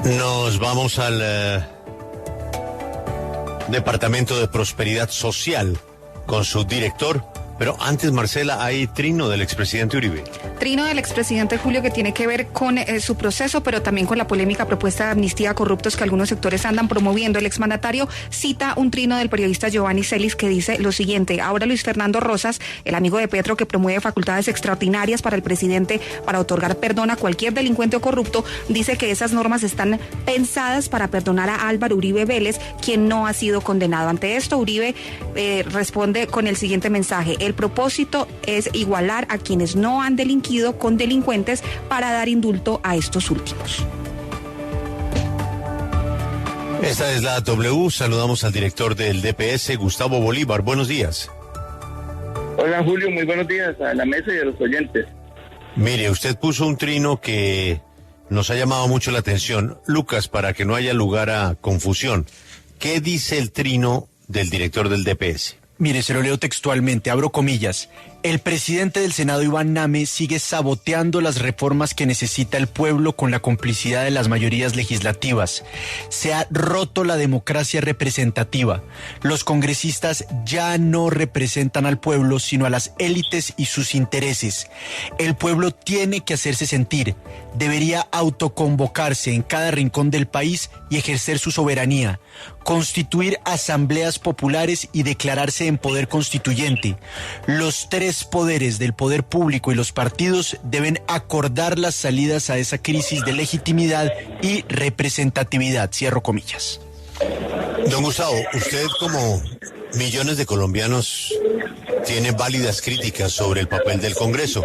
Nos vamos al Departamento de Prosperidad Social con su director. Pero antes, Marcela, hay trino del expresidente Uribe. Trino del expresidente Julio, que tiene que ver con su proceso, pero también con la polémica propuesta de amnistía a corruptos que algunos sectores andan promoviendo. El exmandatario cita un trino del periodista Giovanni Celis que dice lo siguiente: ahora Luis Fernando Rosas, el amigo de Petro que promueve facultades extraordinarias para el presidente para otorgar perdón a cualquier delincuente o corrupto, dice que esas normas están pensadas para perdonar a Álvaro Uribe Vélez, quien no ha sido condenado. Ante esto, Uribe responde con el siguiente mensaje: el propósito es igualar a quienes no han delinquido con delincuentes para dar indulto a estos últimos. Esta es la W. Saludamos al director del DPS, Gustavo Bolívar. Buenos días. Hola, Julio, muy buenos días a la mesa y a los oyentes. Mire, usted puso un trino que nos ha llamado mucho la atención. Lucas, para que no haya lugar a confusión, ¿qué dice el trino del director del DPS? Mire, se lo leo textualmente, abro comillas. El presidente del Senado, Iván Name, sigue saboteando las reformas que necesita el pueblo con la complicidad de las mayorías legislativas. Se ha roto la democracia representativa. Los congresistas ya no representan al pueblo, sino a las élites y sus intereses. El pueblo tiene que hacerse sentir. Debería autoconvocarse en cada rincón del país y ejercer su soberanía. Constituir asambleas populares y declararse en poder constituyente. Los tres poderes del poder público y los partidos deben acordar las salidas a esa crisis de legitimidad y representatividad. Cierro comillas. Don Gustavo, usted, como millones de colombianos, tiene válidas críticas sobre el papel del Congreso,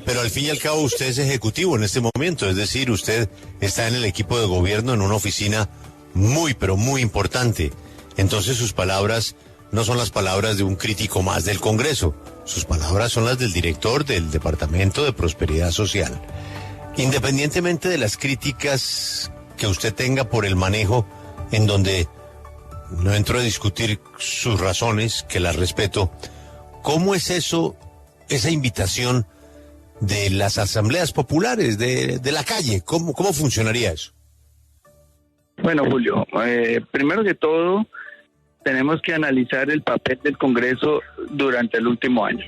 pero al fin y al cabo usted es ejecutivo en este momento, es decir, usted está en el equipo de gobierno en una oficina muy, pero muy importante. Entonces sus palabras no son las palabras de un crítico más del Congreso, sus palabras son las del director del Departamento de Prosperidad Social. Independientemente de las críticas que usted tenga por el manejo, en donde no entro a discutir sus razones, que las respeto, ¿cómo es eso, esa invitación de las asambleas populares de la calle? ¿Cómo funcionaría eso? Bueno, Julio, primero que todo, tenemos que analizar el papel del Congreso durante el último año.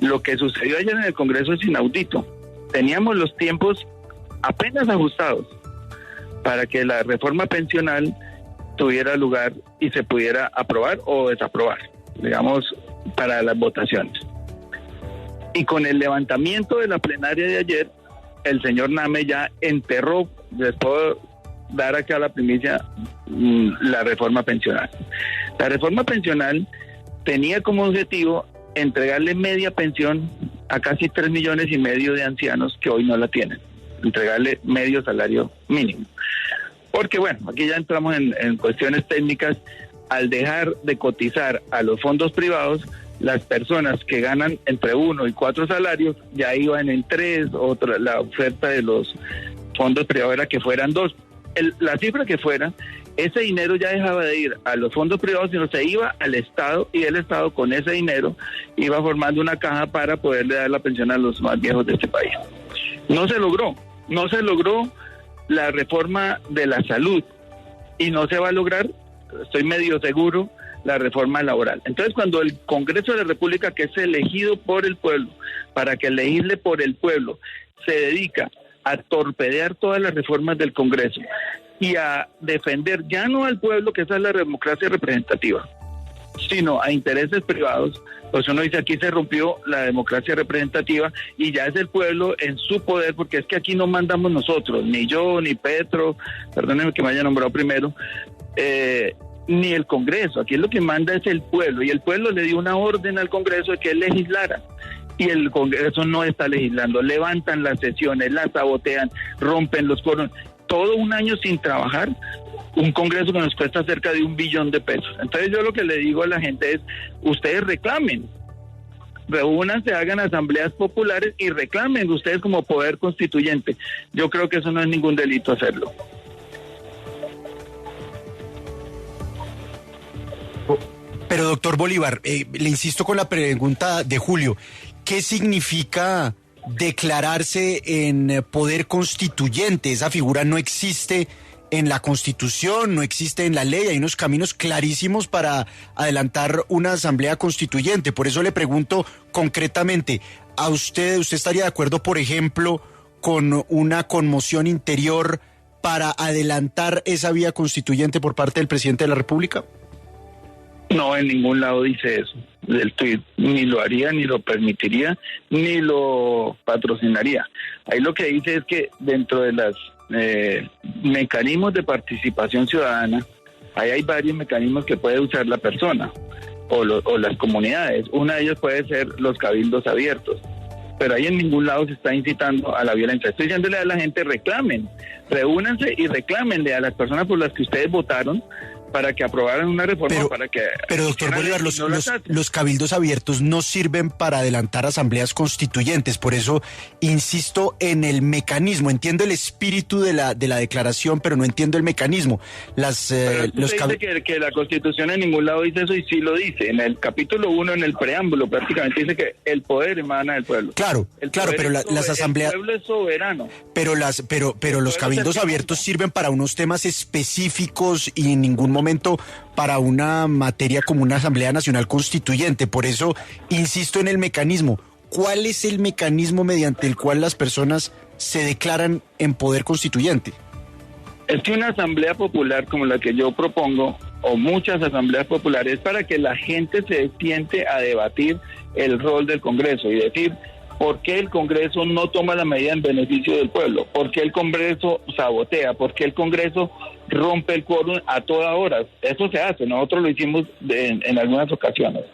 Lo que sucedió ayer en el Congreso es inaudito. Teníamos los tiempos apenas ajustados para que la reforma pensional tuviera lugar y se pudiera aprobar o desaprobar, digamos, para las votaciones. Y con el levantamiento de la plenaria de ayer, el señor Name ya enterró, les puedo dar acá la primicia, la reforma pensional. La reforma pensional tenía como objetivo entregarle media pensión a casi 3,5 millones de ancianos que hoy no la tienen, entregarle medio salario mínimo. Porque bueno, aquí ya entramos en cuestiones técnicas. Al dejar de cotizar a los fondos privados, las personas que ganan entre 1 y 4 salarios ya iban en 3, la oferta de los fondos privados era que fueran 2. La cifra que fuera, ese dinero ya dejaba de ir a los fondos privados, sino se iba al Estado, y el Estado con ese dinero iba formando una caja para poderle dar la pensión a los más viejos de este país. No se logró la reforma de la salud, y no se va a lograr, estoy medio seguro, la reforma laboral. Entonces, cuando el Congreso de la República, que es elegido por el pueblo, para que legisle por el pueblo, se dedica a torpedear todas las reformas del Congreso y a defender ya no al pueblo, que esa es la democracia representativa, sino a intereses privados, pues uno dice, aquí se rompió la democracia representativa y ya es el pueblo en su poder, porque es que aquí no mandamos nosotros, ni yo, ni Petro, perdónenme que me haya nombrado primero, ni el Congreso. Aquí lo que manda es el pueblo, y el pueblo le dio una orden al Congreso de que él legislara, y el Congreso no está legislando. Levantan las sesiones, las sabotean, rompen los quórums, todo un año sin trabajar, un Congreso que nos cuesta cerca de $1 billón. Entonces yo lo que le digo a la gente es, ustedes reclamen, reúnanse, hagan asambleas populares y reclamen ustedes como poder constituyente. Yo creo que eso no es ningún delito hacerlo. Pero doctor Bolívar, le insisto con la pregunta de Julio, ¿qué significa declararse en poder constituyente. Esa figura no existe en la Constitución, no existe en la ley. Hay unos caminos clarísimos para adelantar una asamblea constituyente. Por eso le pregunto concretamente, ¿a usted estaría de acuerdo, por ejemplo, con una conmoción interior para adelantar esa vía constituyente por parte del presidente de la República? No, en ningún lado dice eso. El tuit ni lo haría, ni lo permitiría, ni lo patrocinaría. Ahí lo que dice es que dentro de los mecanismos de participación ciudadana, ahí hay varios mecanismos que puede usar la persona o las comunidades. Una de ellas puede ser los cabildos abiertos. Pero ahí en ningún lado se está incitando a la violencia. Estoy diciéndole a la gente, reclamen, reúnanse y reclámenle a las personas por las que ustedes votaron para que aprobaran una reforma, Pero doctor Bolívar, los cabildos abiertos no sirven para adelantar asambleas constituyentes, por eso insisto en el mecanismo. Entiendo el espíritu de la declaración, pero no entiendo el mecanismo. Dice que la Constitución en ningún lado dice eso, y sí lo dice. En el capítulo 1, en el preámbulo, prácticamente dice que el poder emana del pueblo. Claro, pero las asambleas... El pueblo es soberano. Pero los cabildos abiertos sirven para unos temas específicos y en ningún momento para una materia como una Asamblea Nacional Constituyente. Por eso insisto en el mecanismo. ¿Cuál es el mecanismo mediante el cual las personas se declaran en poder constituyente? Es que una asamblea popular como la que yo propongo, o muchas asambleas populares, para que la gente se siente a debatir el rol del Congreso y decir por qué el Congreso no toma la medida en beneficio del pueblo, por qué el Congreso sabotea, por qué el Congreso rompe el quórum a toda hora. Eso se hace, nosotros lo hicimos en algunas ocasiones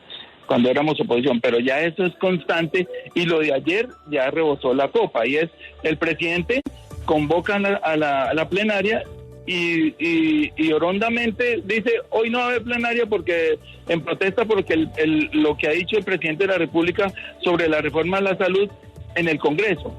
cuando éramos oposición, pero ya eso es constante, y lo de ayer ya rebosó la copa, y es el presidente convoca a la plenaria y orondamente dice, hoy no va a haber plenaria porque en protesta porque lo que ha dicho el presidente de la República sobre la reforma a la salud en el Congreso,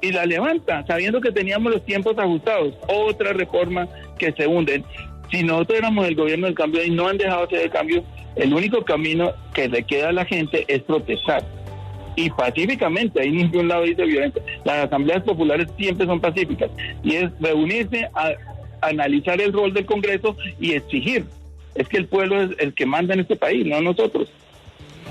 y la levanta sabiendo que teníamos los tiempos ajustados. Otra reforma que se hunden. Si nosotros éramos el gobierno del cambio y no han dejado hacer el cambio, el único camino que le queda a la gente es protestar, y pacíficamente. Ahí ningún lado dice violencia. Las asambleas populares siempre son pacíficas, y es reunirse a analizar el rol del Congreso y exigir. Es que el pueblo es el que manda en este país, no nosotros.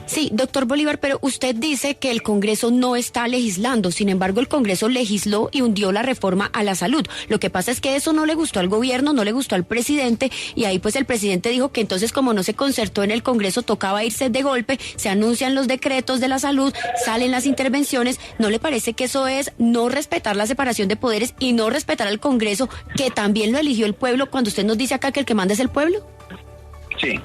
Sí, doctor Bolívar, pero usted dice que el Congreso no está legislando. Sin embargo, el Congreso legisló y hundió la reforma a la salud. Lo que pasa es que eso no le gustó al gobierno, no le gustó al presidente, y ahí pues el presidente dijo que entonces, como no se concertó en el Congreso, tocaba irse de golpe. Se anuncian los decretos de la salud, salen las intervenciones. ¿No le parece que eso es no respetar la separación de poderes y no respetar al Congreso, que también lo eligió el pueblo, cuando usted nos dice acá que el que manda es el pueblo? Sí,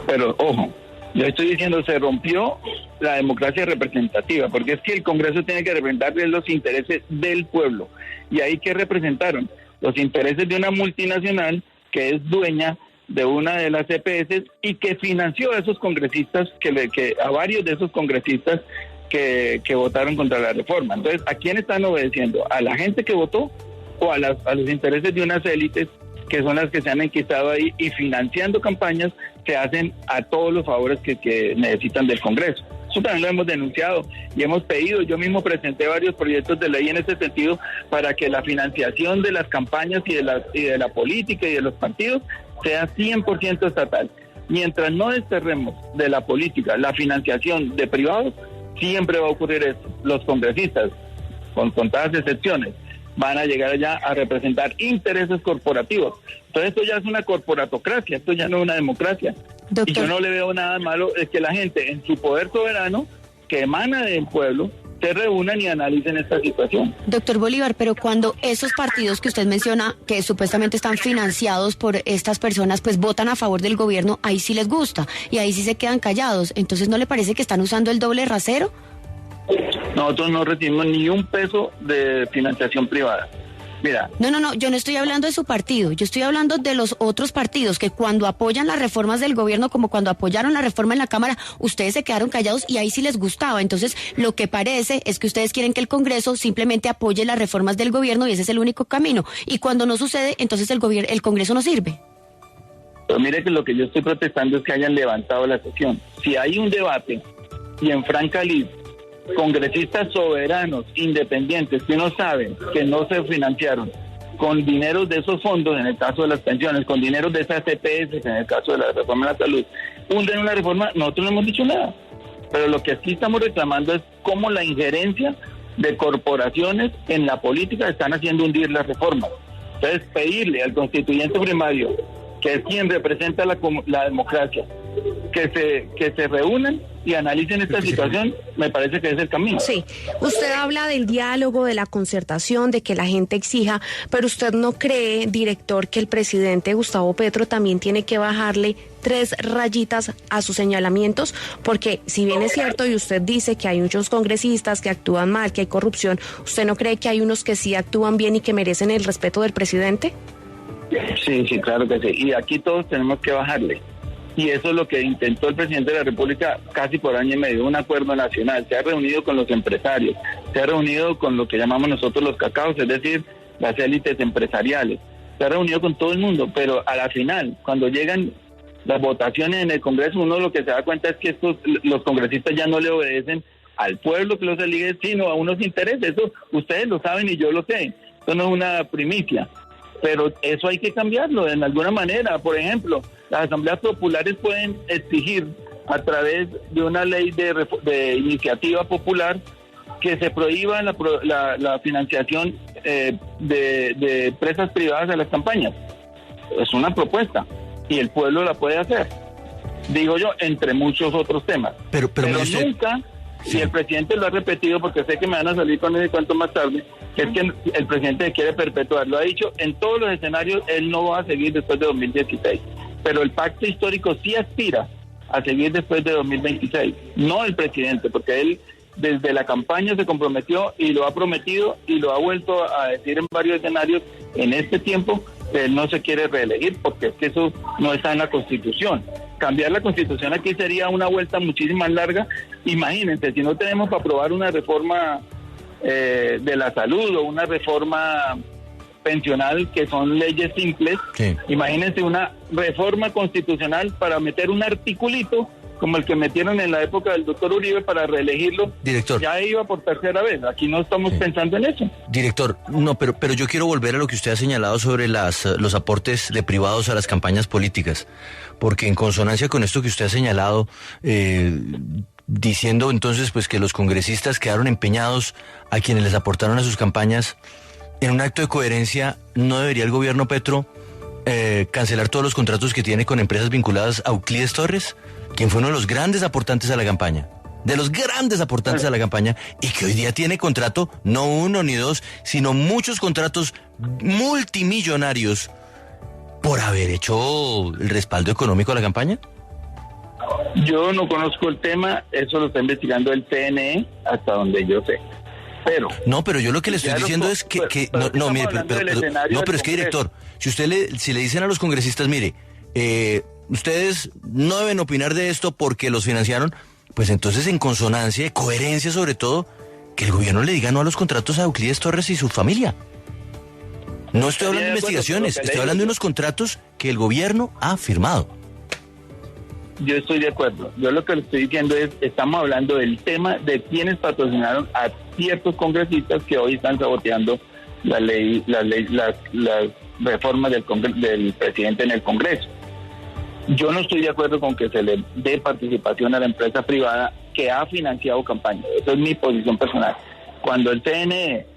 pero ojo, yo estoy diciendo, se rompió la democracia representativa, porque es que el Congreso tiene que representar los intereses del pueblo. Y ahí, ¿qué representaron? Los intereses de una multinacional que es dueña de una de las EPS y que financió a esos congresistas, a varios de esos congresistas que votaron contra la reforma. Entonces, ¿a quién están obedeciendo? ¿A la gente que votó o a los intereses de unas élites que son las que se han enquistado ahí, y financiando campañas que hacen a todos los favores que necesitan del Congreso? Eso también lo hemos denunciado y hemos pedido. Yo mismo presenté varios proyectos de ley en ese sentido, para que la financiación de las campañas y de la política y de los partidos sea 100% estatal. Mientras no desterremos de la política la financiación de privados, siempre va a ocurrir esto. Los congresistas, con contadas excepciones, van a llegar allá a representar intereses corporativos. Entonces esto ya es una corporatocracia, esto ya no es una democracia. Doctor. Y yo no le veo nada malo es que la gente, en su poder soberano, que emana del pueblo, se reúnan y analicen esta situación. Doctor Bolívar, pero cuando esos partidos que usted menciona, que supuestamente están financiados por estas personas, pues votan a favor del gobierno, ahí sí les gusta, y ahí sí se quedan callados. Entonces, ¿no le parece que están usando el doble rasero? Nosotros no recibimos ni un peso de financiación privada. Mira. No, yo no estoy hablando de su partido, yo estoy hablando de los otros partidos que cuando apoyan las reformas del gobierno, como cuando apoyaron la reforma en la Cámara, ustedes se quedaron callados y ahí sí les gustaba. Entonces, lo que parece es que ustedes quieren que el Congreso simplemente apoye las reformas del gobierno y ese es el único camino. Y cuando no sucede, entonces el Congreso no sirve. Pero mire que lo que yo estoy protestando es que hayan levantado la sesión. Si hay un debate y en franca lid congresistas soberanos, independientes, que no saben que no se financiaron con dineros de esos fondos, en el caso de las pensiones, con dineros de esas CPS, en el caso de la reforma de la salud, hunden una reforma, nosotros no hemos dicho nada. Pero lo que sí estamos reclamando es cómo la injerencia de corporaciones en la política están haciendo hundir las reformas. Entonces, pedirle al constituyente primario, que es quien representa la democracia, que se reúnan y analicen esta situación, me parece que es el camino. Sí, usted habla del diálogo, de la concertación, de que la gente exija, pero usted no cree, director, que el presidente Gustavo Petro también tiene que bajarle 3 rayitas a sus señalamientos, porque si bien es cierto y usted dice que hay muchos congresistas que actúan mal, que hay corrupción, ¿usted no cree que hay unos que sí actúan bien y que merecen el respeto del presidente? Sí, claro que sí. Y aquí todos tenemos que bajarle. Y eso es lo que intentó el presidente de la República casi por año y medio, un acuerdo nacional. Se ha reunido con los empresarios, se ha reunido con lo que llamamos nosotros los cacaos, es decir, las élites empresariales. Se ha reunido con todo el mundo, pero a la final, cuando llegan las votaciones en el Congreso, uno lo que se da cuenta es que los congresistas ya no le obedecen al pueblo que los elige, sino a unos intereses. Eso ustedes lo saben y yo lo sé. Eso no es una primicia. Pero eso hay que cambiarlo de alguna manera. Por ejemplo, las asambleas populares pueden exigir a través de una ley de iniciativa popular que se prohíba la financiación de empresas privadas a las campañas. Es una propuesta y el pueblo la puede hacer, digo yo, entre muchos otros temas. Pero nunca, sí. Y el presidente lo ha repetido, porque sé que me van a salir con ese cuento más tarde, es que el presidente quiere perpetuar, lo ha dicho en todos los escenarios, él no va a seguir después de 2016, pero el pacto histórico sí aspira a seguir después de 2026, no el presidente, porque él desde la campaña se comprometió y lo ha prometido y lo ha vuelto a decir en varios escenarios en este tiempo, que él no se quiere reelegir, porque es que eso no está en la Constitución. Cambiar la Constitución aquí sería una vuelta muchísimo más larga. Imagínense, si no tenemos para aprobar una reforma de la salud o una reforma pensional, que son leyes simples, sí. Imagínense una reforma constitucional para meter un articulito como el que metieron en la época del doctor Uribe para reelegirlo. Director. Ya iba por tercera vez. Aquí no estamos pensando en eso. Director, no, pero yo quiero volver a lo que usted ha señalado sobre los aportes de privados a las campañas políticas, porque en consonancia con esto que usted ha señalado, diciendo entonces pues que los congresistas quedaron empeñados a quienes les aportaron a sus campañas, en un acto de coherencia, ¿no debería el gobierno Petro cancelar todos los contratos que tiene con empresas vinculadas a Euclides Torres, quien fue uno de los grandes aportantes a la campaña? De los grandes aportantes a la campaña, y que hoy día tiene contrato, no uno ni dos, sino muchos contratos multimillonarios por haber hecho el respaldo económico a la campaña. Yo no conozco el tema, eso lo está investigando el CNE, hasta donde yo sé. Pero yo lo que le estoy diciendo es que pero es que, director, si le dicen a los congresistas, mire, ustedes no deben opinar de esto porque los financiaron, pues entonces en consonancia, coherencia sobre todo, que el gobierno le diga no a los contratos a Euclides Torres y su familia. No estoy hablando de investigaciones, estoy hablando de unos contratos que el gobierno ha firmado. Yo estoy de acuerdo. Yo lo que le estoy diciendo es, estamos hablando del tema de quienes patrocinaron a ciertos congresistas que hoy están saboteando las reformas del presidente en el Congreso. Yo no estoy de acuerdo con que se le dé participación a la empresa privada que ha financiado campañas. Esa es mi posición personal. Cuando el CNE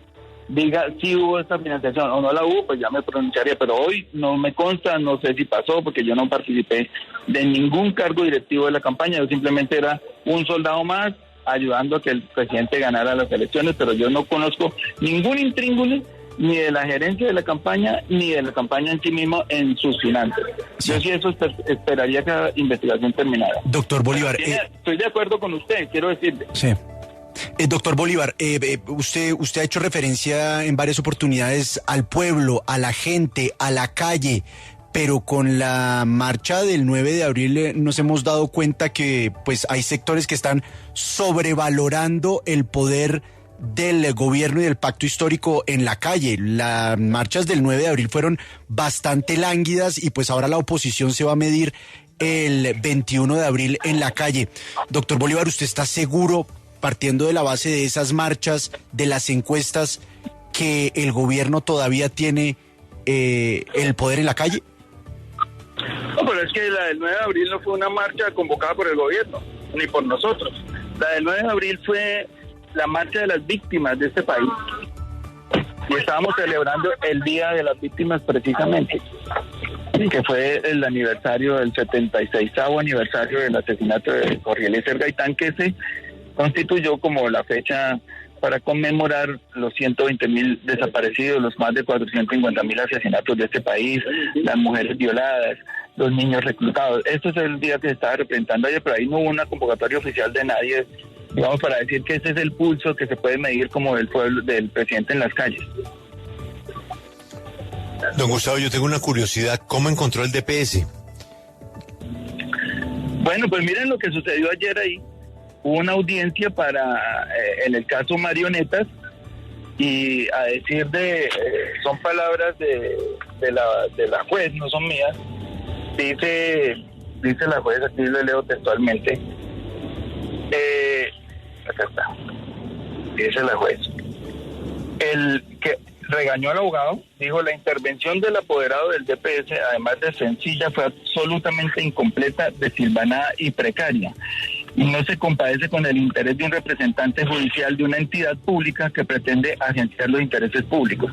diga si hubo esta financiación o no la hubo, pues ya me pronunciaría, pero hoy no me consta, no sé si pasó, porque yo no participé de ningún cargo directivo de la campaña, yo simplemente era un soldado más ayudando a que el presidente ganara las elecciones, pero yo no conozco ningún intríngulis ni de la gerencia de la campaña, ni de la campaña en sí mismo en sus finanzas. Sí. Yo sí eso esperaría que la investigación terminara. Doctor Bolívar... Estoy de acuerdo con usted, quiero decirle. Sí. Doctor Bolívar, usted ha hecho referencia en varias oportunidades al pueblo, a la gente, a la calle, pero con la marcha del 9 de abril nos hemos dado cuenta que pues hay sectores que están sobrevalorando el poder del gobierno y del pacto histórico en la calle. Las marchas del 9 de abril fueron bastante lánguidas y pues ahora la oposición se va a medir el 21 de abril en la calle. Doctor Bolívar, ¿usted está seguro partiendo de la base de esas marchas, de las encuestas, que el gobierno todavía tiene el poder en la calle? No, pero es que la del 9 de abril no fue una marcha convocada por el gobierno, ni por nosotros. La del 9 de abril fue la marcha de las víctimas de este país. Y estábamos celebrando el Día de las Víctimas precisamente, que fue el aniversario del 76º aniversario del asesinato de Jorge Eliezer Gaitán, que se constituyó como la fecha para conmemorar los 120.000 desaparecidos, los más de 450.000 asesinatos de este país, las mujeres violadas, los niños reclutados. Este es el día que se estaba representando ayer, pero ahí no hubo una convocatoria oficial de nadie, digamos, para decir que ese es el pulso que se puede medir como del pueblo, del presidente en las calles. Don Gustavo, yo tengo una curiosidad, ¿cómo encontró el DPS? Bueno, pues miren lo que sucedió ayer ahí. Hubo una audiencia para, en el caso Marionetas, y a decir son palabras de la juez, no son mías, dice la juez, aquí le leo textualmente, acá está, dice la juez, el que regañó al abogado, dijo: la intervención del apoderado del DPS, además de sencilla, fue absolutamente incompleta, desilvanada y precaria, y no se compadece con el interés de un representante judicial de una entidad pública que pretende agenciar los intereses públicos.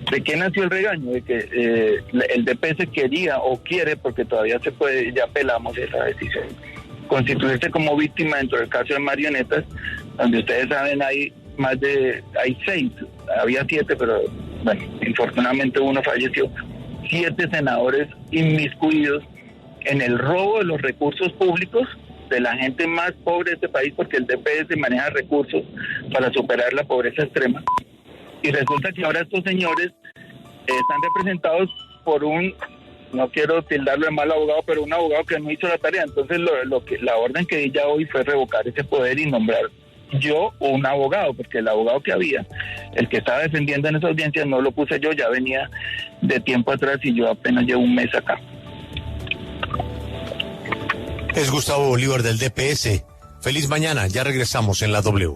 ¿De qué nació el regaño? De que el DPS quería o quiere, porque todavía se puede, ya apelamos esa decisión, constituirse como víctima dentro del caso de Marionetas, donde ustedes saben hay 6, había 7, pero bueno, infortunadamente uno falleció, 7 senadores inmiscuidos en el robo de los recursos públicos de la gente más pobre de este país, porque el DPS maneja recursos para superar la pobreza extrema. Y resulta que ahora estos señores están representados por no quiero tildarlo de mal abogado, pero un abogado que no hizo la tarea. Entonces la orden que di ya hoy fue revocar ese poder y nombrar yo o un abogado, porque el abogado que había, el que estaba defendiendo en esa audiencia, no lo puse yo, ya venía de tiempo atrás y yo apenas llevo un mes acá. Es Gustavo Bolívar del DPS. Feliz mañana, ya regresamos en la W.